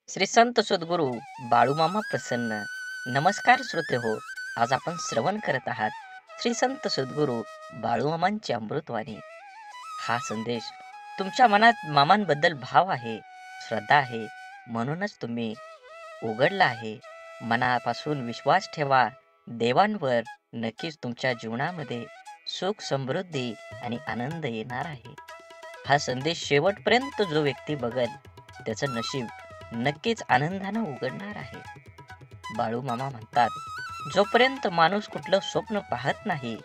श्री संत सद्गुरू बाळूमामा प्रसन्न. नमस्कार श्रोते हो. आज आपण श्रवण करत आहात श्री संत सद्गुरू बाळूमामांची अमृतवाणी. हा संदेश तुमच्या मनात मामांबद्दल भाव आहे, श्रद्धा आहे, म्हणूनच तुम्ही उघडला आहे. मनापासून विश्वास ठेवा देवांवर. नक्कीच तुमच्या जीवनामध्ये सुख, समृद्धी आणि आनंद येणार आहे. हा संदेश शेवटपर्यंत जो व्यक्ती बघेल त्याचं नशीब नक्कीच आनंदानं उघडणार आहे. बाळूमामा म्हणतात, जोपर्यंत माणूस कुठलं स्वप्न पाहत नाही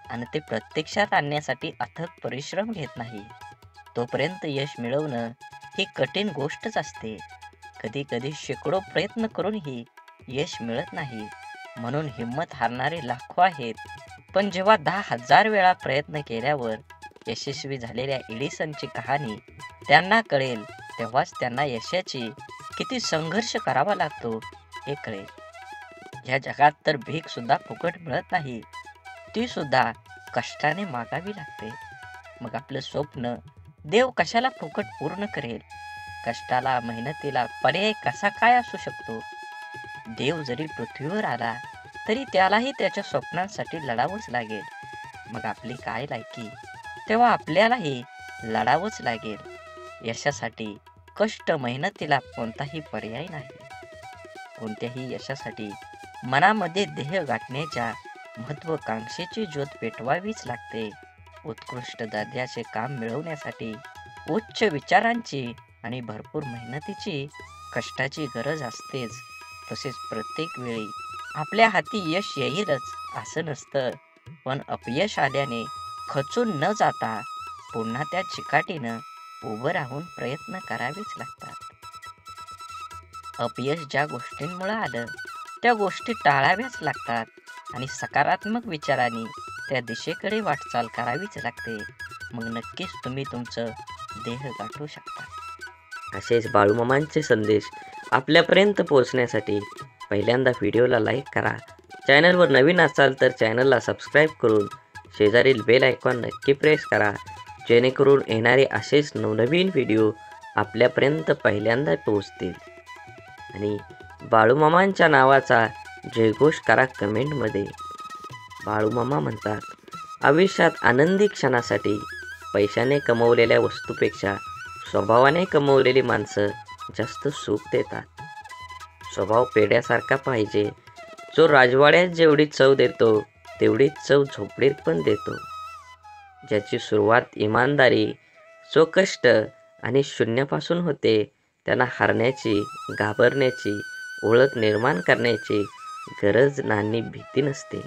आणि ते प्रत्यक्षात आणण्यासाठी अथक परिश्रम घेत नाही, तोपर्यंत यश मिळवणं ही कठीण गोष्टच असते. कधी कधी शेकडो प्रयत्न करूनही यश मिळत नाही, म्हणून हिंमत हारणारे लाखो आहेत. पण जेव्हा 10,000 वेळा प्रयत्न केल्यावर यशस्वी झालेल्या एडिसनची कहाणी त्यांना कळेल, तेव्हाच त्यांना यशाची किती संघर्ष करावा लागतो हे कळेल. या जगात तर भीक सुद्धा फुकट मिळत नाही, ती सुद्धा कष्टाने मागावी लागते. मग आपलं स्वप्न देव कशाला फुकट पूर्ण करेल? कष्टाला, मेहनतीला पर्याय कसा काय असू शकतो? देव जरी पृथ्वीवर आला तरी त्यालाही त्याच्या स्वप्नांसाठी लढावंच लागेल. मग आपली काय लायकी? तेव्हा आपल्यालाही लढावंच लागेल. यशासाठी कष्ट, मेहनतीला कोणताही पर्याय नाही. कोणत्याही यशासाठी मनामध्ये ध्येय गाठण्याच्या महत्वाकांक्षेची ज्योत पेटवावीच लागते. उत्कृष्ट दर्जाचे काम मिळवण्यासाठी उच्च विचारांची आणि भरपूर मेहनतीची, कष्टाची गरज असतेच. तसेच प्रत्येक वेळी आपल्या हाती यश येईलच असं नसतं. पण अपयश आल्याने खचून न जाता पुन्हा त्या चिकाटीनं उभं राहून प्रयत्न करावेच लागतात. अपयश ज्या गोष्टींमुळे आलं त्या गोष्टी टाळाव्याच लागतात आणि सकारात्मक विचारांनी त्या दिशेकडे वाटचाल करावीच लागते. मग नक्कीच तुम्ही तुमचं ध्येय गाठू शकता. असेच बाळूमामांचे संदेश आपल्यापर्यंत पोहोचण्यासाठी पहिल्यांदा व्हिडिओला लाईक करा. चॅनलवर नवीन असाल तर चॅनलला सबस्क्राईब करून शेजारील बेल आयकॉन नक्की प्रेस करा, जेणेकरून येणारे असेच नवनवीन व्हिडिओ आपल्यापर्यंत पहिल्यांदा पोहोचतील. आणि बाळूमामांच्या नावाचा जयघोष करा कमेंटमध्ये. बाळूमामा म्हणतात, आयुष्यात आनंदी क्षणासाठी पैशाने कमवलेल्या वस्तूपेक्षा स्वभावाने कमवलेली माणसं जास्त सुख देतात. स्वभाव पेढ्यासारखा पाहिजे, जो राजवाड्यात जेवढी चव देतो तेवढीच चव झोपडीत पण देतो. ज्याची सुरुवात इमानदारी, स्वकष्ट आणि शून्यापासून होते, त्यांना हारण्याची, घाबरण्याची, ओळख निर्माण करण्याची गरज नाही, भीती नसते.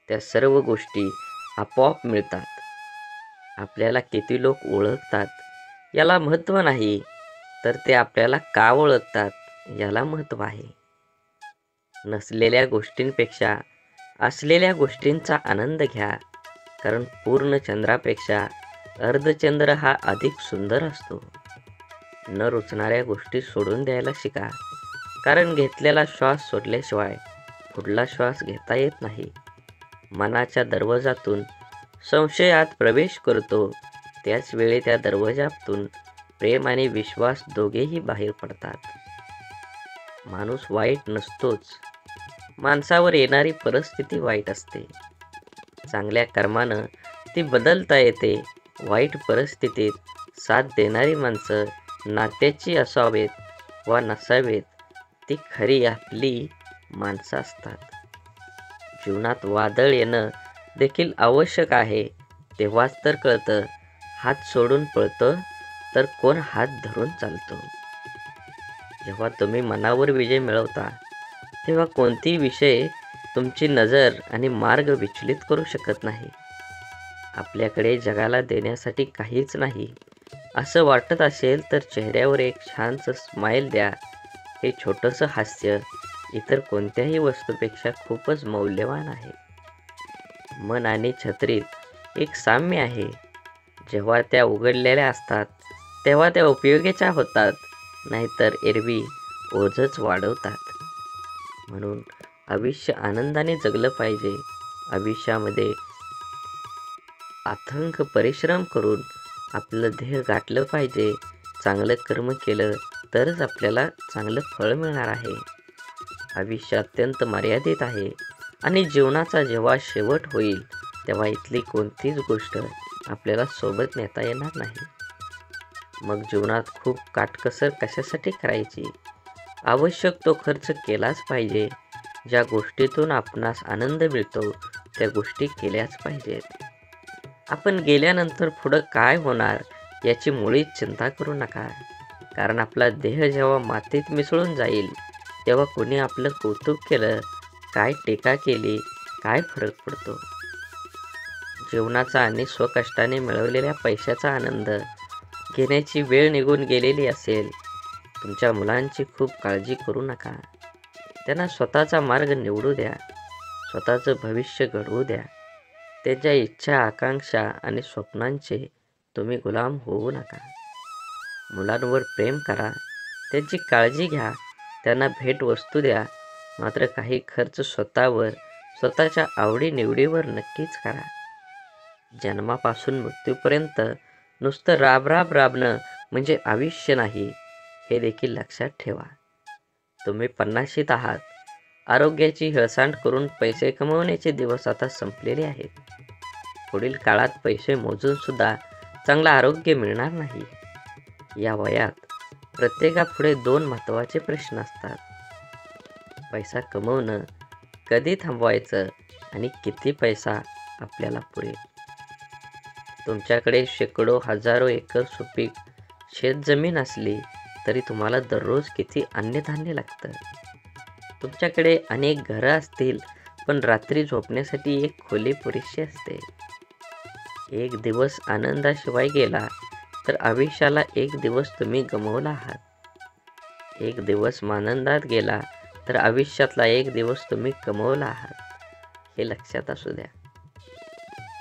त्या सर्व गोष्टी आपोआप मिळतात. आपल्याला किती लोक ओळखतात याला महत्त्व नाही, तर ते आपल्याला का ओळखतात याला महत्त्व आहे. नसलेल्या गोष्टींपेक्षा असलेल्या गोष्टींचा आनंद घ्या, कारण पूर्ण चंद्रापेक्षा अर्धचंद्र हा अधिक सुंदर असतो. न रुचणाऱ्या गोष्टी सोडून द्यायला शिका, कारण घेतलेला श्वास सोडल्याशिवाय पुढला श्वास घेता येत नाही. मनाच्या दरवाजातून संशयात प्रवेश करतो, त्याच वेळी त्या दरवाजातून प्रेम आणि विश्वास दोघेही बाहेर पडतात. माणूस वाईट नसतोच, माणसावर येणारी परिस्थिती वाईट असते. चांगल्या कर्मानं ती बदलता येते. वाईट परिस्थितीत साथ देणारी माणसं नात्याची असावेत वा नसावेत, ती खरी आपली माणसं असतात. जीवनात वादळ येणं देखील आवश्यक आहे, तेव्हाच तर कळतं हात सोडून पळतं तर कोण हात धरून चालतो. जेव्हा तुम्ही मनावर विजय मिळवता तेव्हा कोणतीही विषय तुमची नजर आणि मार्ग विचलित करू शकत नाही. आपल्याकडे जगाला देण्यासाठी काहीच नाही असं वाटत असेल तर चेहऱ्यावर एक छानसं स्माईल द्या. हे छोटंसं हास्य इतर कोणत्याही वस्तूपेक्षा खूपच मौल्यवान आहे. मन आणि छत्रीत एक साम्य आहे. जेव्हा त्या उघडलेल्या असतात तेव्हा त्या उपयोगीच्या होतात, नाहीतर एरवी ओझंच वाढवतात. म्हणून आयुष्य आनंदाने जगलं पाहिजे. आयुष्यामध्ये अथक परिश्रम करून आपलं ध्येय गाठलं पाहिजे. चांगलं कर्म केलं तरच आपल्याला चांगलं फळ मिळणार आहे. आयुष्य अत्यंत मर्यादित आहे आणि जीवनाचा जेव्हा शेवट होईल तेव्हा इथली कोणतीच गोष्ट आपल्याला सोबत नेता येणार नाही. मग जीवनात खूप काटकसर कशासाठी करायची? आवश्यक तो खर्च केलाच पाहिजे. ज्या गोष्टीतून आपणास आनंद मिळतो त्या गोष्टी केल्याच पाहिजेत. आपण गेल्यानंतर पुढं काय होणार याची मुळीच चिंता करू नका. कारण आपला देह जेव्हा मातीत मिसळून जाईल तेव्हा कोणी आपलं कौतुक केलं, काय टीका केली, काय फरक पडतो? जीवनाचा आणि स्वकष्टाने मिळवलेल्या पैशाचा आनंद घेण्याची वेळ निघून गेलेली असेल. तुमच्या मुलांची खूप काळजी करू नका. त्यांना स्वतःचा मार्ग निवडू द्या. स्वतःचं भविष्य घडवू द्या. त्यांच्या इच्छा, आकांक्षा आणि स्वप्नांचे तुम्ही गुलाम होऊ नका. मुलांवर प्रेम करा, त्यांची काळजी घ्या, त्यांना भेटवस्तू द्या. मात्र काही खर्च स्वतःवर, स्वतःच्या आवडीनिवडीवर नक्कीच करा. जन्मापासून मृत्यूपर्यंत नुसतं राबणं म्हणजे आयुष्य नाही, हे देखील लक्षात ठेवा. तुम्ही 50शीत आहात. आरोग्याची हेळसांड करून पैसे कमवण्याचे दिवस आता संपलेले आहेत. पुढील काळात पैसे मोजून सुद्धा चांगलं आरोग्य मिळणार नाही. या वयात प्रत्येकापुढे 2 महत्त्वाचे प्रश्न असतात. पैसा कमवणं कधी थांबवायचं आणि किती पैसा आपल्याला पुरेल? तुमच्याकडे शेकडो, हजारो एकर सुपीक शेतजमीन असली तरी तुम्हाला दररोज किती अन्नधान्य लागतं? तुमच्याकडे अनेक घरं असतील पण रात्री झोपण्यासाठी एक खोली पुरेशी असते. एक दिवस आनंदाशिवाय गेला तर आयुष्याला एक दिवस तुम्ही गमावला आहात. एक दिवस आनंदात गेला तर आयुष्यातला एक दिवस तुम्ही कमवला आहात. हे लक्षात असू द्या.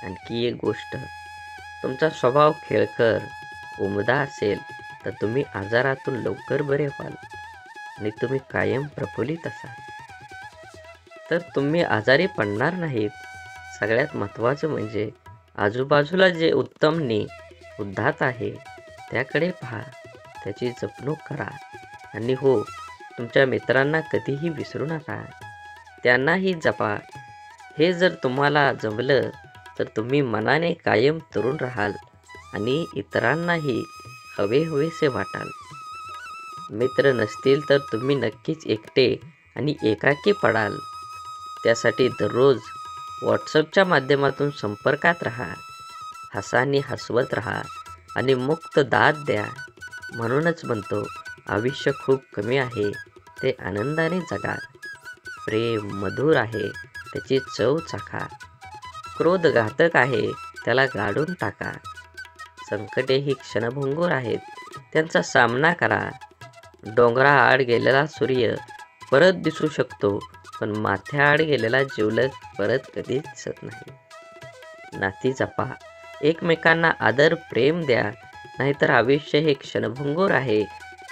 आणखी एक गोष्ट, तुमचा स्वभाव खेळकर, उमदा असेल तर तुम्ही आजारातून लवकर बरे व्हाल आणि तुम्ही कायम प्रफुल्लित असाल तर तुम्ही आजारी पडणार नाहीत. सगळ्यात महत्त्वाचं म्हणजे आजूबाजूला जे उत्तमने उदात्त आहे त्याकडे पहा, त्याची जपणूक करा. आणि हो, तुमच्या मित्रांना कधीही विसरू नका, त्यांनाही जपा. हे जर तुम्हाला जमलं तर तुम्ही मनाने कायम तरुण राहाल आणि इतरांनाही हवेहवेसे वाटाल. मित्र नसतील तर तुम्ही नक्कीच एकटे आणि एकाकी पडाल. त्यासाठी दररोज व्हॉट्सअपच्या माध्यमातून संपर्कात राहा. हसानी हसवत राहा आणि मुक्त दाद द्या. म्हणूनच म्हणतो, आयुष्य खूप कमी आहे, ते आनंदाने जगा. प्रेम मधुर आहे, त्याची चव चाखा. क्रोध घातक आहे, त्याला गाडून टाका. संकटे ही क्षणभंगूर आहेत, त्यांचा सामना करा. डोंगराआड गेलेला सूर्य परत दिसू शकतो पण माथ्याआड गेलेला जिवलग परत कधीच दिसत नाही. नाती जपा, एकमेकांना आदर प्रेम द्या, नाहीतर आयुष्य हे क्षणभंगूर आहे,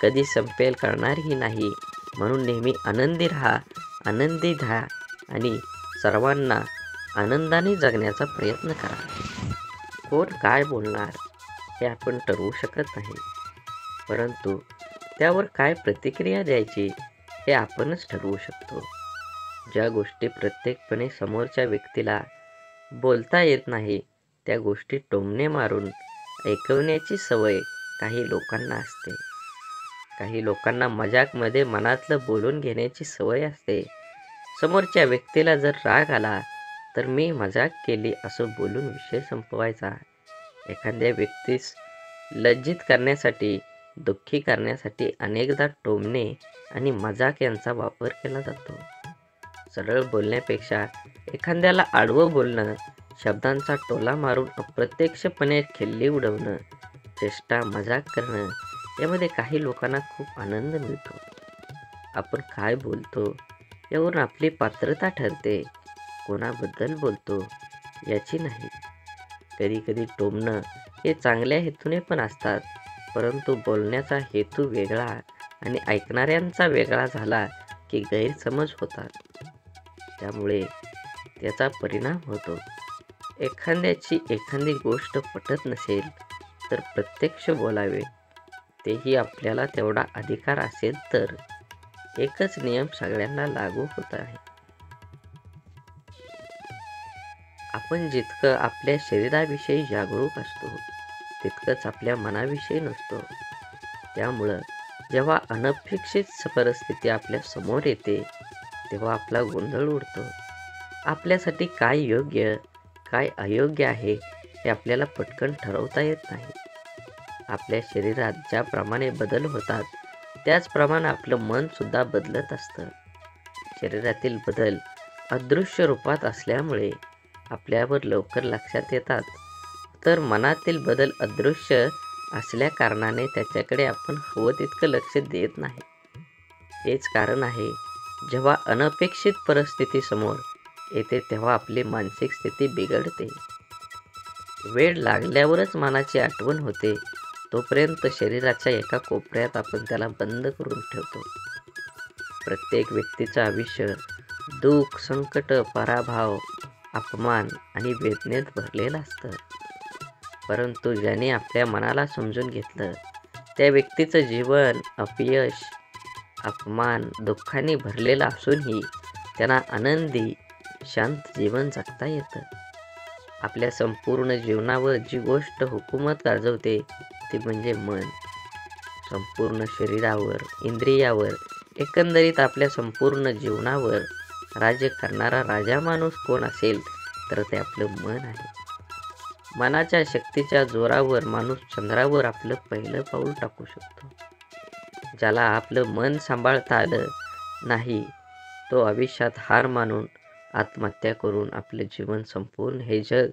कधी संपेल कळणारही नाही. म्हणून नेहमी आनंदी राहा, आनंदी राहा आणि सर्वांना आनंदाने जगण्याचा प्रयत्न करा. कोण काय बोलणार हे आपण ठरवू शकत नाही, परंतु त्यावर काय प्रतिक्रिया द्यायची हे आपणच ठरवू शकतो. ज्या गोष्टी प्रत्यक्षपणे समोरच्या व्यक्तीला बोलता येत नाही त्या गोष्टी टोमणे मारून ऐकवण्याची सवय काही लोकांना असते. काही लोकांना मजाकमध्ये मनातलं बोलून घेण्याची सवय असते. समोरच्या व्यक्तीला जर राग आला तर मी मजाक केली असं बोलून विषय संपवायचा. एखाद्या व्यक्तीस लज्जित करण्यासाठी, दुःखी करण्यासाठी अनेकदा टोमणे आणि मजाक यांचा वापर केला जातो. सरळ बोलण्यापेक्षा एखाद्याला आडवं बोलणं, शब्दांचा टोला मारून अप्रत्यक्षपणे खिल्ली उडवणं, चेष्टा मजाक करणं यामध्ये काही लोकांना खूप आनंद मिळतो. आपण काय बोलतो यावरून आपली पात्रता ठरते, कोणाबद्दल बोलतो याची नाही. कधी कधी टोमणं हे चांगल्या हेतूने पण असतात, परंतु बोलण्याचा हेतू वेगळा आणि ऐकणाऱ्यांचा वेगळा झाला की गैरसमज होतात. त्यामुळे त्याचा परिणाम होतो. एखाद्याची एखादी गोष्ट पटत नसेल तर प्रत्यक्ष बोलावे, तेही आपल्याला तेवढा अधिकार असेल तर. एकच नियम सगळ्यांना लागू होत आहे. आपण जितकं आपल्या शरीराविषयी जागरूक असतो तितकंच आपल्या मनाविषयी नसतो. त्यामुळं जेव्हा अनपेक्षित परिस्थिती आपल्या समोर येते तेव्हा आपला गोंधळ उडतो. आपल्यासाठी काय योग्य काय अयोग्य आहे हे आपल्याला पटकन ठरवता येत नाही. आपल्या शरीरात ज्याप्रमाणे बदल होतात त्याचप्रमाणे आपलं मन सुद्धा बदलत असतं. शरीरातील बदल अदृश्य रूपात असल्यामुळे आपल्यावर लवकर लक्षात येतात, तर मनातील बदल अदृश्य असल्या कारणाने त्याच्याकडे आपण हवं तितकं लक्ष देत नाही. हेच कारण आहे जेव्हा अनपेक्षित परिस्थिती समोर येते तेव्हा आपली मानसिक स्थिती बिघडते. वेळ लागल्यावरच मनाची आठवण होते तोपर्यंत शरीराच्या एका कोपऱ्यात आपण त्याला बंद करून ठेवतो. प्रत्येक व्यक्तीचं आयुष्य दुःख, संकट, पराभव, अपमान आणि वेदनेत भरलेलं असतं. परंतु ज्याने आपल्या मनाला समजून घेतलं त्या व्यक्तीचं जीवन अपयश, अपमान, दुःखाने भरलेलं असूनही त्यांना आनंदी, शांत जीवन जगता येतं. आपल्या संपूर्ण जीवनावर जी गोष्ट हुकूमत गाजवते ती म्हणजे मन. संपूर्ण शरीरावर, इंद्रियावर, एकंदरीत आपल्या संपूर्ण जीवनावर राज्य करणारा राजा माणूस कोण असेल तर ते आपलं मन आहे. मनाच्या शक्तीच्या जोरावर माणूस चंद्रावर आपलं पहिलं पाऊल टाकू शकतो. ज्याला आपलं मन सांभाळता आलं नाही तो आयुष्यात हार मानून आत्महत्या करून आपलं जीवन संपूर्ण हे जग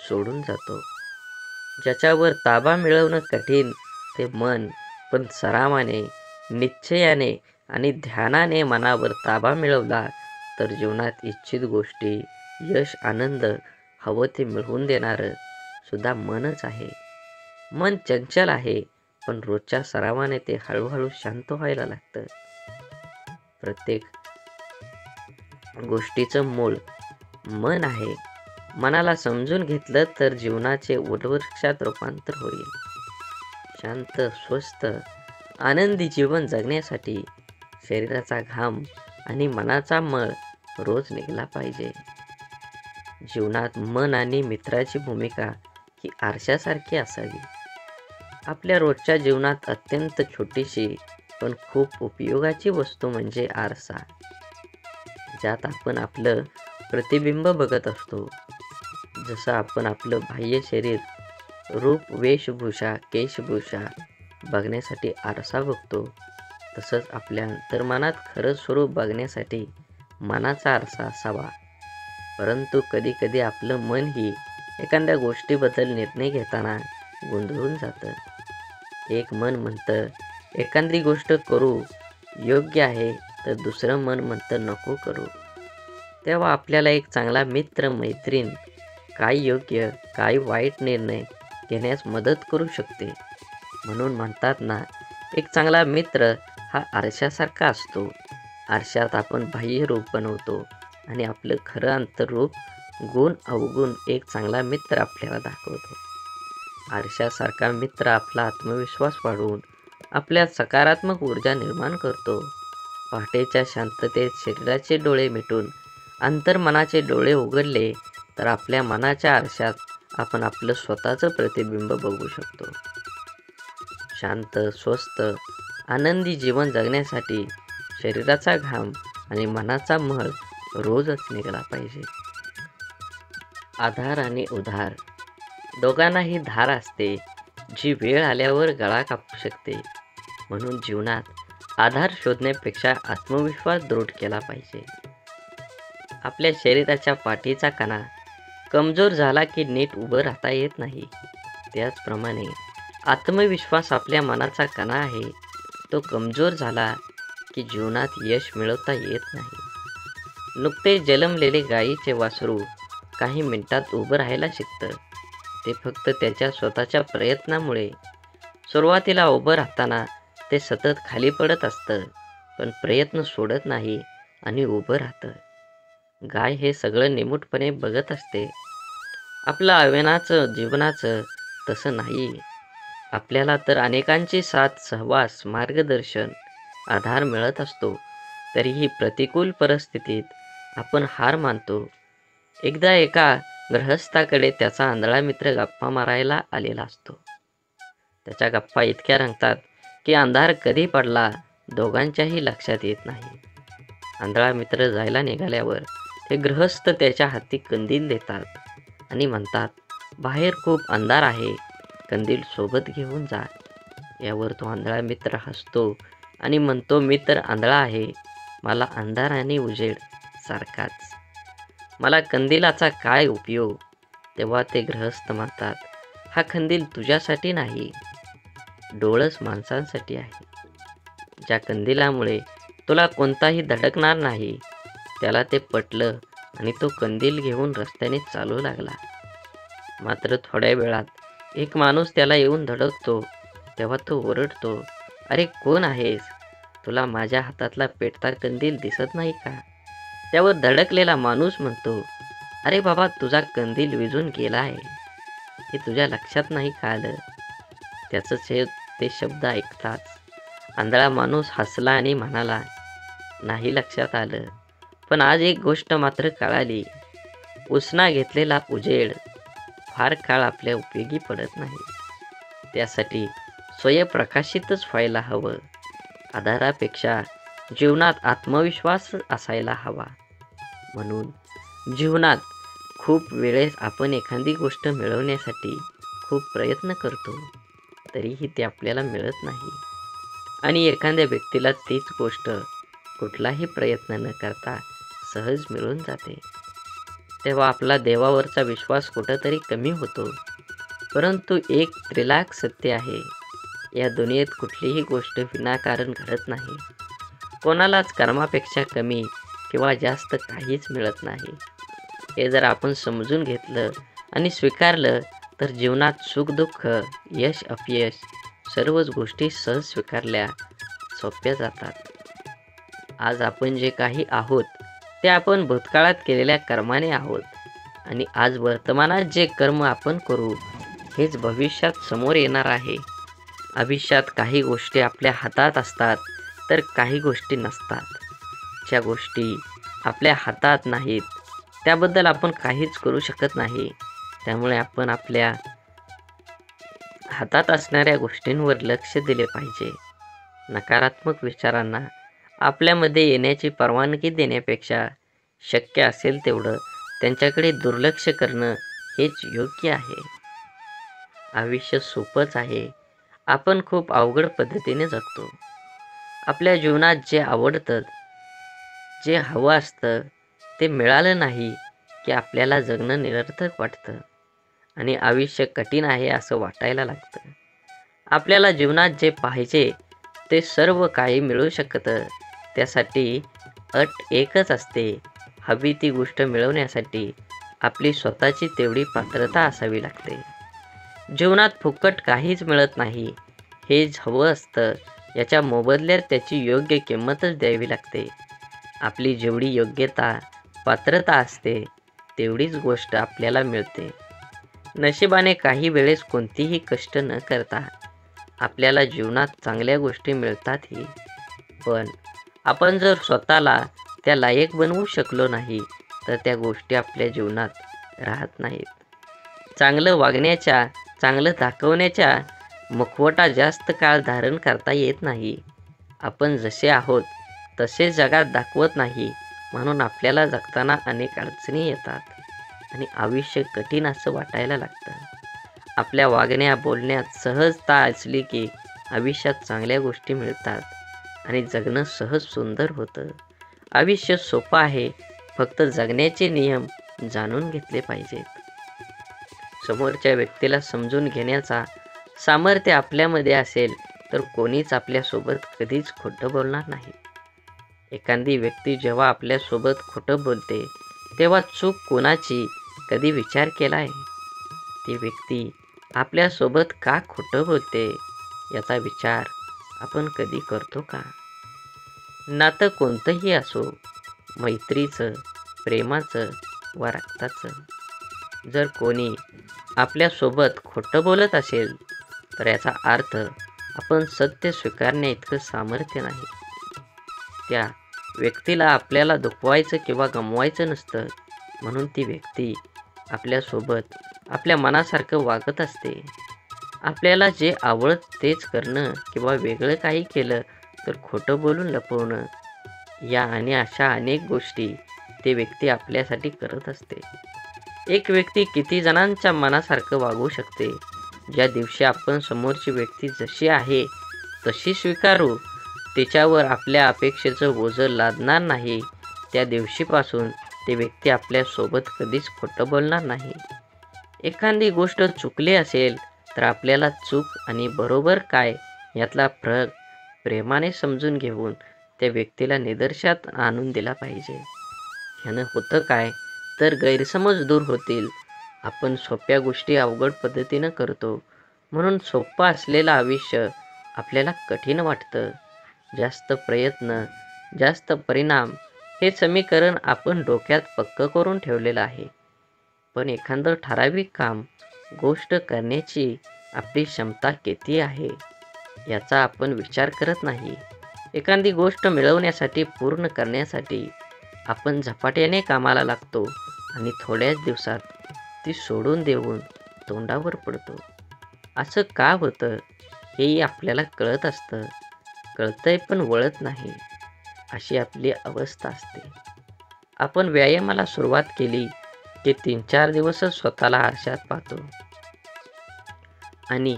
सोडून जातो. ज्याच्यावर ताबा मिळवणं कठीण ते मन, पण सरावाने, निश्चयाने आणि ध्यानाने मनावर ताबा मिळवला तर जीवनात इच्छित गोष्टी, यश, आनंद हवं ते मिळवून देणारं सुद्धा मनच आहे. मन चंचल आहे, पण रोजच्या सरावाने ते हळूहळू शांत व्हायला लागतं. प्रत्येक गोष्टीचं मूळ मन आहे. मनाला समजून घेतलं तर जीवनाचे वटवृक्षात रूपांतर होईल. शांत, स्वस्थ, आनंदी जीवन जगण्यासाठी शरीराचा घाम आणि मनाचा मळ रोज निघाला पाहिजे. जीवनात मन आणि मित्राची भूमिका ही आरशासारखी असावी. आपल्या रोजच्या जीवनात अत्यंत छोटीशी पण खूप उपयोगाची वस्तू म्हणजे आरसा, ज्यात आपण आपलं प्रतिबिंब बघत असतो. जसं आपण आपलं बाह्य शरीर, रूप, वेशभूषा, केशभूषा बघण्यासाठी आरसा बघतो, तसंच आपल्या अंतर्मनात खरं स्वरूप बघण्यासाठी मनाचा आरसा असावा. परंतु कधी कधी आपलं मन ही एखाद्या गोष्टीबद्दल निर्णय घेताना गोंधळून जातं. एक मन म्हणतं एखादी गोष्ट करू योग्य आहे तर दुसरं मन म्हणतं नको करू. तेव्हा आपल्याला एक चांगला मित्र, मैत्रीण काय योग्य काय वाईट निर्णय घेण्यास मदत करू शकते. म्हणून म्हणतात ना, एक चांगला मित्र हा आरशासारखा असतो. आरशात आपण बाह्य रूप बनवतो आणि आपलं खरं अंतर्रूप, गुण अवगुण एक चांगला मित्र आपल्याला दाखवतो. आरशासारखा मित्र आपला आत्मविश्वास वाढवून आपल्यात सकारात्मक ऊर्जा निर्माण करतो. पहाटेच्या शांततेत शरीराचे डोळे मिटून अंतर्मनाचे डोळे उघडले तर आपल्या मनाच्या आरशात आपण आपलं स्वतःचं प्रतिबिंब बघू शकतो. शांत, स्वस्थ, आनंदी जीवन जगण्यासाठी शरीराचा घाम आणि मनाचा मळ रोजच निघाला पाहिजे. आधार आणि उधार दोघांनाही धार असते, जी वेळ आल्यावर गळा कापू शकते. म्हणून जीवनात आधार शोधण्यापेक्षा आत्मविश्वास दृढ केला पाहिजे. आपल्या शरीराच्या पाठीचा कणा कमजोर झाला की नीट उभं राहता येत नाही. त्याचप्रमाणे आत्मविश्वास आपल्या मनाचा कणा आहे, तो कमजोर झाला की जीवनात यश मिळवता येत नाही. नुकते जन्मलेले गायीचे वासरू काही मिनिटात उभं राहायला शिकतं. ते फक्त त्याच्या स्वतःच्या प्रयत्नामुळे. सुरुवातीला उभं राहताना ते सतत खाली पडत असतं, पण प्रयत्न सोडत नाही आणि उभं राहतं. गाय हे सगळं निमूटपणे बघत असते. आपलं आव्हानाचं जीवनाचं तसं नाही. आपल्याला तर अनेकांची साथ, सहवास, मार्गदर्शन, आधार मिळत असतो. तरीही प्रतिकूल परिस्थितीत आपण हार मानतो. एकदा एका गृहस्थाकडे त्याचा आंधळा मित्र गप्पा मारायला आलेला असतो. त्याच्या गप्पा इतक्या रंगतात की अंधार कधी पडला दोघांच्याही लक्षात येत नाही. आंधळा मित्र जायला निघाल्यावर ते गृहस्थ त्याच्या हाती कंदील देतात आणि म्हणतात, बाहेर खूप अंधार आहे, कंदील सोबत घेऊन जा. यावर तो आंधळा मित्र हसतो आणि म्हणतो, मी तर आंधळा आहे, मला अंधार आणि उजेड सारखाच, मला कंदिलाचा काय उपयोग. तेव्हा ते गृहस्थ म्हणतात, हा कंदील तुझ्यासाठी नाही, डोळस माणसांसाठी आहे. ज्या कंदिलामुळे तुला कोणताही धडकणार नाही. त्याला ते पटलं आणि तो कंदील घेऊन रस्त्याने चालू लागला. मात्र थोड्या वेळात एक माणूस त्याला येऊन धडकतो. तेव्हा तो ओरडतो, अरे कोण आहेस, तुला माझ्या हातातला पेटता कंदील दिसत नाही का. त्यावर धडकलेला माणूस म्हणतो, अरे बाबा, तुझा कंदील विझून गेला आहे, हे तुझ्या लक्षात नाही का आलं. त्याचं ते शब्द ऐकताच आंधळा माणूस हसला आणि म्हणाला, नाही लक्षात आलं, पण आज एक गोष्ट मात्र कळाली, उसना घेतलेला उजेड फार काळ आपल्या उपयोगी पडत नाही. त्यासाठी स्वयंप्रकाशितच व्हायला हवं. आधारापेक्षा जीवनात आत्मविश्वास असायला हवा. म्हणून जीवनात खूप वेळेस आपण एखादी गोष्ट मिळवण्यासाठी खूप प्रयत्न करतो, तरीही ते आपल्याला मिळत नाही. आणि एखाद्या व्यक्तीला तीच गोष्ट कुठलाही प्रयत्न न करता सहज मिळून जाते. तेव्हा आपला देवावरचा विश्वास कुठंतरी कमी होतो. परंतु एक त्रिलाख सत्य आहे, या दुनियेत कुठलीही गोष्ट विनाकारण घडत नाही. कोणालाच कर्मापेक्षा कमी किंवा जास्त काहीच मिळत नाही. हे जर आपण समजून घेतलं आणि स्वीकारलं तर जीवनात सुखदुःख, यश अपयश सर्वच गोष्टी सहज स्वीकारल्या सोप्या जातात. आज आपण जे काही आहोत ते आपण भूतकाळात केलेल्या कर्माने आहोत आणि आज वर्तमानात जे कर्म आपण करू हेच भविष्यात समोर येणार आहे. भविष्यात काही गोष्टी आपल्या हातात असतात तर काही गोष्टी नसतात. ज्या गोष्टी आपल्या हातात नाहीत त्याबद्दल आपण काहीच करू शकत नाही. त्यामुळे आपण आपल्या हातात असणाऱ्या गोष्टींवर लक्ष दिले पाहिजे. नकारात्मक विचारांना आपल्यामध्ये येण्याची परवानगी देण्यापेक्षा शक्य असेल तेवढं त्यांच्याकडे दुर्लक्ष करणं हेच योग्य आहे. आयुष्य सोपंच आहे, आपण खूप अवघड पद्धतीने जगतो. आपल्या जीवनात जे आवडतं, जे हवं असतं ते मिळालं नाही की आपल्याला जगणं निरर्थक वाटतं आणि आयुष्य कठीण आहे असं वाटायला लागतं. आपल्याला जीवनात जे पाहिजे ते सर्व काही मिळू शकतं. त्यासाठी अट एकच असते, हवी ती गोष्ट मिळवण्यासाठी आपली स्वतःची तेवढी पात्रता असावी लागते. जीवनात फुकट काहीच मिळत नाही. हे हवं असतं याच्या मोबदल्यात त्याची योग्य किंमतच द्यावी लागते. आपली जेवढी योग्यता, पात्रता असते तेवढीच गोष्ट आपल्याला मिळते. नशिबाने काही वेळेस कोणतीही कष्ट न करता आपल्याला जीवनात चांगल्या गोष्टी मिळतातही. पण आपण जर स्वतःला त्या लायक बनवू शकलो नाही तर त्या गोष्टी आपल्या जीवनात राहत नाहीत. चांगलं वागण्याच्या, चांगलं दाखवण्याच्या मुखवटा जास्त काळ धारण करता येत नाही. आपण जसे आहोत तसे जगात दाखवत नाही. म्हणून आपल्याला जगताना अनेक अडचणी येतात आणि आयुष्य कठीण असं वाटायला लागतं. आपल्या वागण्या बोलण्यात सहजता असली की आयुष्यात चांगल्या गोष्टी मिळतात आणि जगणं सहज सुंदर होतं. आयुष्य सोपं आहे, फक्त जगण्याचे नियम जाणून घेतले पाहिजेत. समोरच्या व्यक्तीला समजून घेण्याचा सामर्थ्य आपल्यामध्ये असेल तर कोणीच आपल्यासोबत कधीच खोटं बोलणार नाही. एखादी व्यक्ती जेव्हा आपल्यासोबत खोटं बोलते तेव्हा चूक कोणाची कधी विचार केला आहे? ती व्यक्ती आपल्यासोबत का खोटं बोलते याचा विचार आपण कधी करतो का? नातं कोणतंही असो, मैत्रीचं, प्रेमाचं वा रक्ताचं, जर कोणी आपल्यासोबत खोटं बोलत असेल तर याचा अर्थ आपण सत्य स्वीकारण्या इतकं सामर्थ्य नाही. त्या व्यक्तीला आपल्याला दुखवायचं किंवा गमवायचं नसतं, म्हणून ती व्यक्ती आपल्यासोबत आपल्या मनासारखं वागत असते. आपल्याला जे आवडत तेच करणं किंवा वेगळं काही केलं तर खोटं बोलून लपवणं, या आणि अशा अनेक गोष्टी ती व्यक्ती आपल्यासाठी करत असते. एक व्यक्ती किती जणांच्या मनासारखं वागू शकते? ज्या दिवशी आपण समोरची व्यक्ती जशी आहे तशी स्वीकारू, तिच्यावर आपल्या अपेक्षेचं ओझं लादणार नाही, त्या दिवशीपासून ती व्यक्ती आपल्यासोबत कधीच खोटं बोलणार नाही. एखादी गोष्ट चुकली असेल तर आपल्याला चूक आणि बरोबर काय यातला फरक प्रेमाने समजून घेऊन त्या व्यक्तीला निदर्शनात आणून दिला पाहिजे. ह्यानं होतं काय, तर गैरसमज दूर होतील. आपण सोप्या गोष्टी अवघड पद्धतीनं करतो, म्हणून सोपं असलेलं आयुष्य आपल्याला कठीण वाटतं. जास्त प्रयत्न, जास्त परिणाम हे समीकरण आपण डोक्यात पक्कं करून ठेवलेलं आहे. पण एखादं ठराविक काम, गोष्ट करण्याची आपली क्षमता किती आहे याचा आपण विचार करत नाही. एखादी गोष्ट मिळवण्यासाठी, पूर्ण करण्यासाठी आपण झपाट्याने कामाला लागतो आणि थोड्याच दिवसात ती सोडून देऊन तोंडावर पडतो. असं का होतं हेही आपल्याला कळत असतं, कळतंय पण वळत नाही, अशी आपली अवस्था असते. आपण व्यायामाला सुरुवात केली की 3-4 दिवसच स्वतःला आरशात पाहतो आणि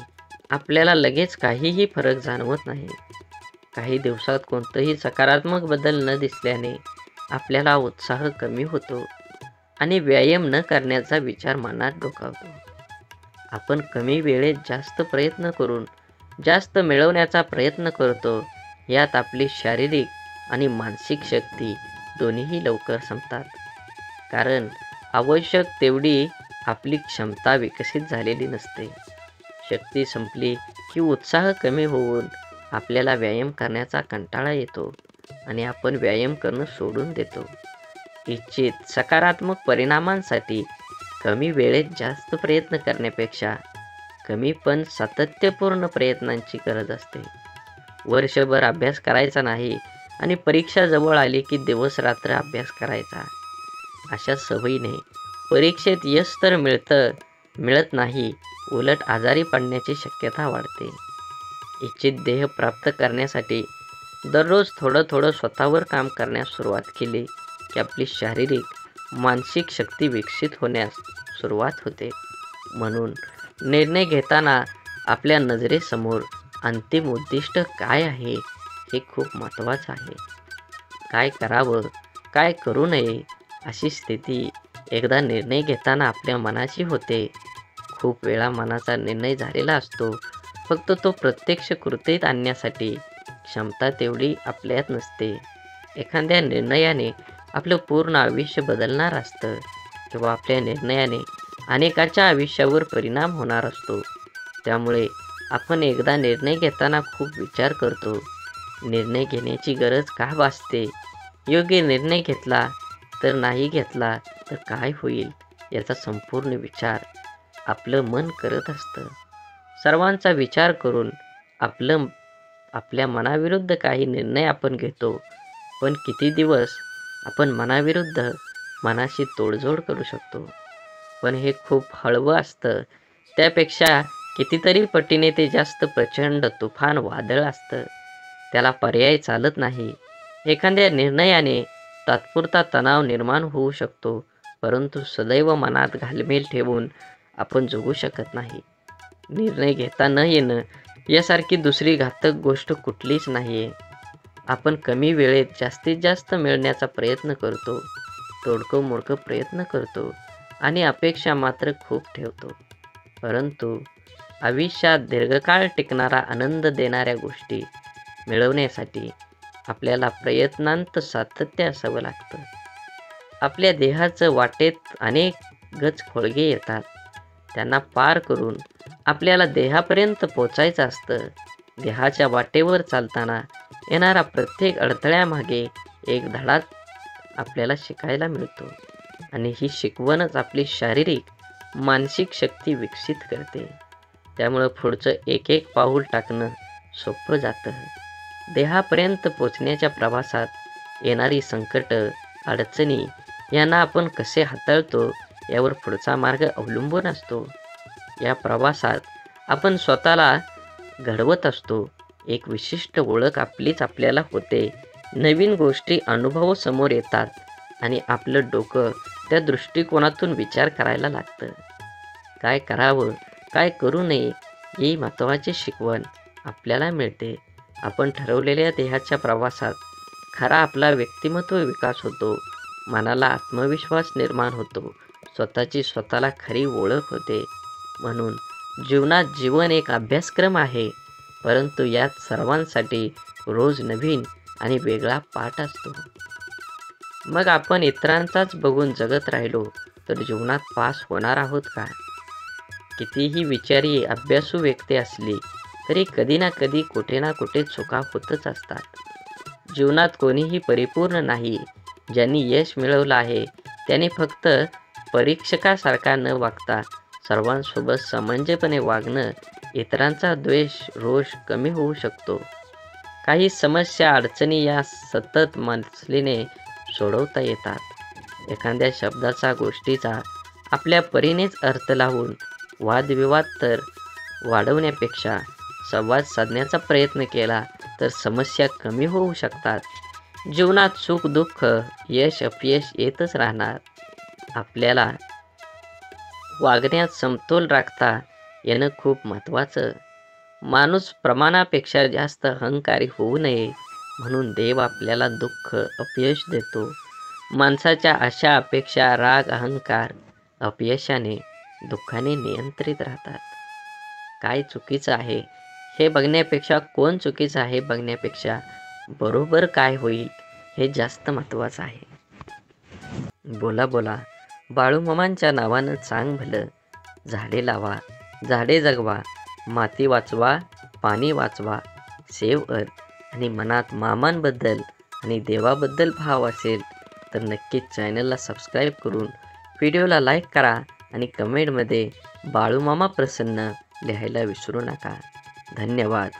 आपल्याला लगेच काहीही फरक जाणवत नाही. काही दिवसात कोणतंही सकारात्मक बदल न दिसल्याने आपल्याला उत्साह कमी होतो आणि व्यायाम न करण्याचा विचार मनात डोकावतो. आपण कमी वेळेत जास्त प्रयत्न करून जास्त मिळवण्याचा प्रयत्न करतो. यात आपली शारीरिक आणि मानसिक शक्ती दोन्हीही लवकर संपतात. कारण आवश्यक तेवढी आपली क्षमता विकसित झालेली नसते. शक्ती संपली की उत्साह कमी होऊन आपल्याला व्यायाम करण्याचा कंटाळा येतो आणि आपण व्यायाम करणं सोडून देतो. इच्छित सकारात्मक परिणामांसाठी कमी वेळेत जास्त प्रयत्न करण्यापेक्षा कमी पण सातत्यपूर्ण प्रयत्नांची गरज असते. वर्षभर अभ्यास करायचा नाही आणि परीक्षा जवळ आली की दिवस रात्र अभ्यास करायचा. अशा सवयीने परीक्षेत यश तर मिळत नाही, उलट आजारी पडण्याची शक्यता वाढते. इच्छित ध्येय प्राप्त करण्यासाठी दररोज थोडं थोडं स्वतःवर काम करण्यास सुरुवात केली की आपली शारीरिक, मानसिक शक्ती विकसित होण्यास सुरुवात होते. म्हणून निर्णय घेताना आपल्या नजरेसमोर अंतिम उद्दिष्ट काय आहे हे खूप महत्त्वाचं आहे. काय करावं, काय करू नये अशी स्थिती एकदा निर्णय घेताना आपल्या मनाची होते. खूप वेळा मनाचा निर्णय झालेला असतो, फक्त तो प्रत्यक्ष कृतीत आणण्यासाठी क्षमता तेवढी आपल्यात नसते. एखाद्या निर्णयाने आपलं पूर्ण आयुष्य बदलणार असतं किंवा आपल्या निर्णयाने अनेकाच्या आयुष्यावर परिणाम होणार असतो. त्यामुळे आपण एकदा निर्णय घेताना खूप विचार करतो. निर्णय घेण्याची गरज का भासते? योग्य निर्णय घेतला तर नाही घेतला तर काय होईल याचा संपूर्ण विचार आपलं मन करत असतं. सर्वांचा विचार करून आपल्या मनाविरुद्ध काही निर्णय आपण घेतो. पण किती दिवस आपण मनाशी तोडजोड करू शकतो? पण हे खूप हळवं असतं. त्यापेक्षा कितीतरी पटीने ते जास्त प्रचंड तुफान वादळ असतं. त्याला पर्याय चालत नाही. एखाद्या निर्णयाने तात्पुरता तणाव निर्माण होऊ शकतो, परंतु सदैव मनात घालमेल ठेवून आपण जगू शकत नाही. निर्णय घेता न येणं यासारखी दुसरी घातक गोष्ट कुठलीच नाहीये. आपण कमी वेळेत जास्तीत जास्त मिळण्याचा प्रयत्न करतो, तोडकं मोडकं प्रयत्न करतो आणि अपेक्षा मात्र खूप ठेवतो. परंतु आयुष्यात दीर्घकाळ टिकणारा आनंद देणाऱ्या गोष्टी मिळवण्यासाठी आपल्याला प्रयत्नांत सातत्य असावं लागतं. आपल्या देहाचं वाटेत अनेक गज खोळगे येतात. त्यांना पार करून आपल्याला देहापर्यंत पोचायचं असतं. देहाच्या वाटेवर चालताना येणारा प्रत्येक अडथळ्यामागे एक धडा आपल्याला शिकायला मिळतो आणि ही शिकवणच आपली शारीरिक, मानसिक शक्ती विकसित करते. त्यामुळं पुढचं एक एक पाऊल टाकणं सोपं जातं. देहापर्यंत पोचण्याच्या प्रवासात येणारी संकट, अडचणी यांना आपण कसे हाताळतो यावर पुढचा मार्ग अवलंबून असतो. या प्रवासात आपण स्वतःला घडवत असतो. एक विशिष्ट ओळख आपलीच आपल्याला होते. नवीन गोष्टी अनुभव समोर येतात आणि आपलं डोकं त्या दृष्टिकोनातून विचार करायला लागतं. काय करावं, काय करू नये ही महत्त्वाची शिकवण आपल्याला मिळते. आपण ठरवलेल्या देहाच्या प्रवासात खरा आपला व्यक्तिमत्व विकास होतो. मनाला आत्मविश्वास निर्माण होतो. स्वतःची स्वतःला खरी ओळख होते. म्हणून जीवनात जीवन एक अभ्यासक्रम आहे, परंतु यात सर्वांसाठी रोज नवीन आणि वेगळा पाठ असतो. मग आपण इतरांचाच बघून जगत राहिलो तर जीवनात पास होणार आहोत का? कितीही विचारी अभ्यासू व्यक्ती असली तरी कधी ना कधी कुठे ना कुठे चुका होतच असतात. जीवनात कोणीही परिपूर्ण नाही. ज्यांनी यश मिळवलं आहे त्यांनी फक्त परीक्षकासारखा न वागता सर्वांसोबत समंजसपणे वागणं, इतरांचा द्वेष, रोष कमी होऊ शकतो. काही समस्या, अडचणी या सतत मसलीने सोडवता येतात. एखाद्या शब्दाचा, गोष्टीचा आपल्या परीनेच अर्थ लावून वादविवाद तर वाढवण्यापेक्षा संवाद साधण्याचा प्रयत्न केला तर समस्या कमी होऊ शकतात. जीवनात सुख दुःख, यश अपयश येतच राहणार. आपल्याला वागण्यात समतोल राखता येणं खूप महत्त्वाचं. माणूस प्रमाणापेक्षा जास्त अहंकारी होऊ नये म्हणून देव आपल्याला दुःख, अपयश देतो. माणसाच्या आशा, अपेक्षा, राग, अहंकार अपयशाने, दुःखाने नियंत्रित राहतात. काय चुकीचं आहे हे बघण्यापेक्षा, कोण चुकीचं आहे बघण्यापेक्षा बरोबर काय होईल हे जास्त महत्त्वाचं आहे. बोला बोला बाळूमामांच्या नावानं चांग भलं. झाडे लावा, झाडे जगवा, माती वाचवा, पाणी वाचवा, सेव्ह अर्थ. आणि मनात मामांबद्दल आणि देवाबद्दल भाव असेल तर नक्कीच चॅनलला सबस्क्राईब करून व्हिडिओला लाईक करा आणि कमेंटमध्ये बाळूमामा प्रसन्न लिहायला विसरू नका. धन्यवाद.